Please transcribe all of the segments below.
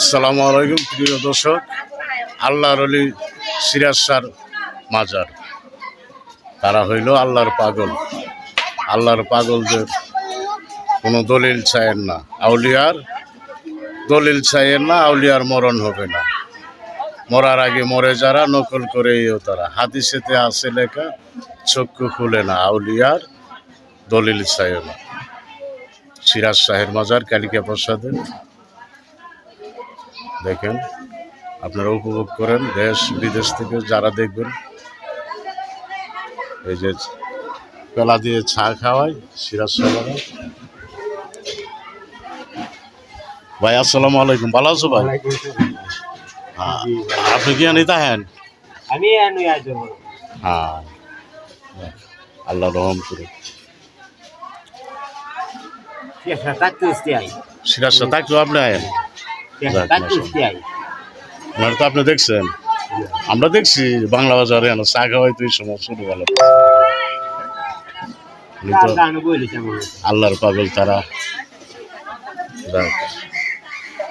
আসসালামু আলাইকুম প্রিয় দর্শক। আল্লাহর ওলি সিরাজ শাহর মাজার। তারা হইল আল্লাহর পাগল। আল্লাহর পাগলদের কোনো দলিল চায়েন না, আউলিয়ার দলিল চায়েন না, আউলিয়ার মরণ হবে না। মরার আগে মরে যারা নকল করেও তারা। হাদিসেতে আছে লেখা, চক্ষু খুলে না, আউলিয়ার দলিল চায় না। সিরাজ শাহের মাজার কালিকা প্রসাদের দেখেন, আপনারা উপভোগ করেন। দেশ বিদেশ থেকে যারা দেখবেন, এই যে পেলা দিয়ে চা খাওয়ায় সিরাজ শাহ। ভাই আসসালামু আলাইকুম, ভালো আছো ভাই? হ্যাঁ, আপনি কি আনি তাহেন? হ্যাঁ, আল্লাহ রহম করে। সিরাজ শাহ থাকতো আপনি আয়েন, আপনার তো আপনি দেখছেন, আমরা দেখছি বাংলা বাজারে চা খাওয়াই তো এই সময় ছোটবেলা। আল্লাহর পাগল তারা।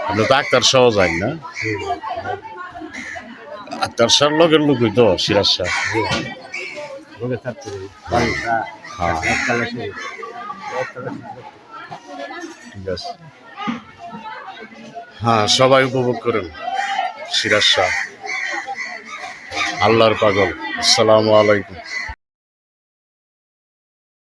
আপনি তো আক্তার সহ যান না? আক্তার শাহর লগের লোক হইতো সিরাজ শাহ। ঠিক আছে, হ্যাঁ, সবাই উপভোগ করেন সিরাজ শাহ, আল্লাহর পাগল। আসসালামু আলাইকুম।